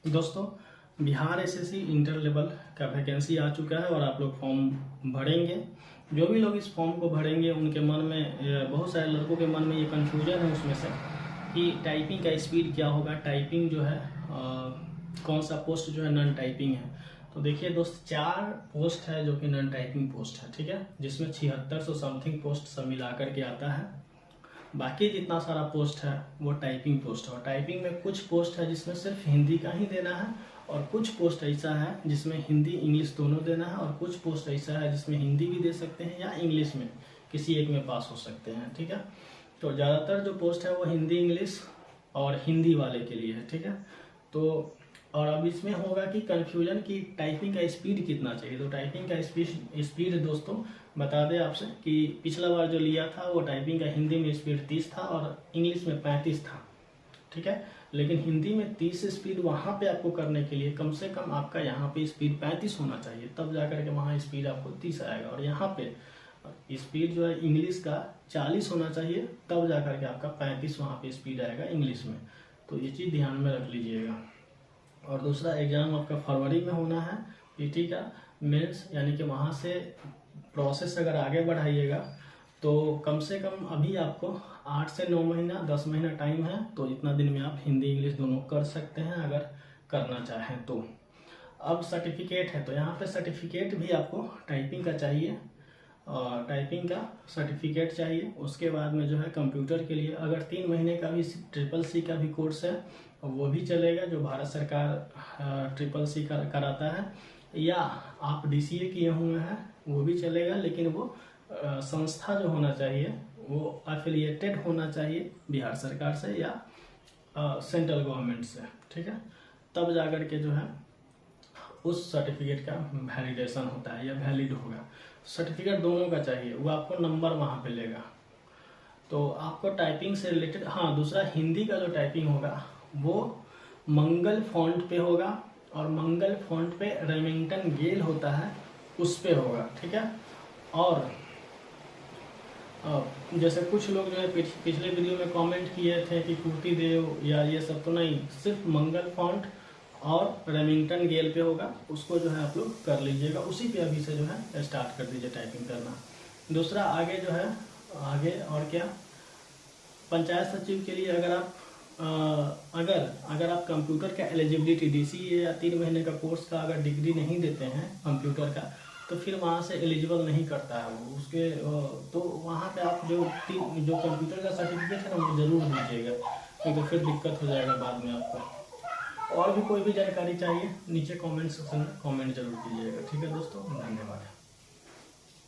दोस्तों, Bihar SSC inter level का vacancy आ चुका है और आप लोग फॉर्म भरेंगे। जो भी लोग इस फॉर्म को भरेंगे उनके मन में, बहुत सारे लड़कों के मन में ये कन्फ्यूजन है उसमें से कि टाइपिंग का स्पीड क्या होगा, टाइपिंग जो है कौन सा पोस्ट जो है नॉन टाइपिंग है। तो देखिए दोस्त, 4 पोस्ट है जो कि नॉन टाइपिंग पोस्ट है, ठीक है, जिसमें 7600 समथिंग पोस्ट सब मिला करके आता है। बाकी जितना सारा पोस्ट है वो टाइपिंग पोस्ट है, और टाइपिंग में कुछ पोस्ट है जिसमें सिर्फ हिंदी का ही देना है, और कुछ पोस्ट ऐसा है जिसमें हिंदी इंग्लिश दोनों देना है, और कुछ पोस्ट ऐसा है जिसमें हिंदी भी दे सकते हैं या इंग्लिश में किसी एक में पास हो सकते हैं, ठीक है। तो ज़्यादातर जो पोस्ट है वो हिंदी इंग्लिश और हिंदी वाले के लिए है, ठीक है। तो और अब इसमें होगा कि कन्फ्यूजन की टाइपिंग का स्पीड कितना चाहिए। तो टाइपिंग का स्पीड दोस्तों बता दें आपसे कि पिछला बार जो लिया था वो टाइपिंग का हिंदी में स्पीड 30 था और इंग्लिश में 35 था, ठीक है। लेकिन हिंदी में 30 स्पीड वहाँ पे आपको करने के लिए कम से कम आपका यहाँ पे स्पीड 35 होना चाहिए, तब जा करके वहाँ स्पीड आपको 30 आएगा। और यहाँ पे स्पीड जो है इंग्लिश का 40 होना चाहिए, तब जा करके आपका 35 वहाँ पे स्पीड आएगा इंग्लिश में। तो ये चीज़ ध्यान में रख लीजिएगा। और दूसरा एग्ज़ाम आपका फरवरी में होना है पीटी का मेंस, यानी कि वहाँ से प्रोसेस अगर आगे बढ़ाइएगा तो कम से कम अभी आपको 8 से 9 महीना 10 महीना टाइम है, तो इतना दिन में आप हिंदी इंग्लिश दोनों कर सकते हैं अगर करना चाहें तो। अब सर्टिफिकेट है, तो यहाँ पे सर्टिफिकेट भी आपको टाइपिंग का चाहिए, और टाइपिंग का सर्टिफिकेट चाहिए। उसके बाद में जो है कंप्यूटर के लिए अगर 3 महीने का भी CCC का भी कोर्स है वो भी चलेगा, जो भारत सरकार CCC कराता है, या आप DCA किए हुए हैं वो भी चलेगा। लेकिन वो संस्था जो होना चाहिए वो एफिलिएटेड होना चाहिए बिहार सरकार से या सेंट्रल गवर्नमेंट से, ठीक है। तब जाकर के जो है उस सर्टिफिकेट का वैलिडेशन होता है या वैलिड होगा। सर्टिफिकेट दोनों का चाहिए, वो आपको नंबर वहाँ पे लेगा। तो आपको टाइपिंग से रिलेटेड, हाँ, दूसरा हिंदी का जो टाइपिंग होगा वो मंगल फॉन्ट पे होगा, और मंगल फॉन्ट पे रेमिंगटन गेल होता है उस पे होगा, ठीक है। और जैसे कुछ लोग जो है पिछले वीडियो में कमेंट किए थे कि कुर्ती देव या ये सब, तो नहीं, सिर्फ मंगल फॉन्ट और रेमिंगटन गेल पे होगा, उसको जो है आप लोग कर लीजिएगा। उसी पे अभी से जो है स्टार्ट कर दीजिए टाइपिंग करना। दूसरा आगे जो है, आगे और क्या, पंचायत सचिव के लिए अगर आप अगर आप कंप्यूटर का एलिजिबिलिटी DCA या 3 महीने का कोर्स का अगर डिग्री नहीं देते हैं कंप्यूटर का, तो फिर वहाँ से एलिजिबल नहीं करता है वो उसके। तो वहाँ पे आप जो कंप्यूटर का सर्टिफिकेट है ना वो ज़रूर दीजिएगा, क्योंकि फिर दिक्कत हो जाएगा बाद में आपको। और भी कोई भी जानकारी चाहिए नीचे कमेंट सेक्शन में कमेंट जरूर कीजिएगा, ठीक है दोस्तों, धन्यवाद।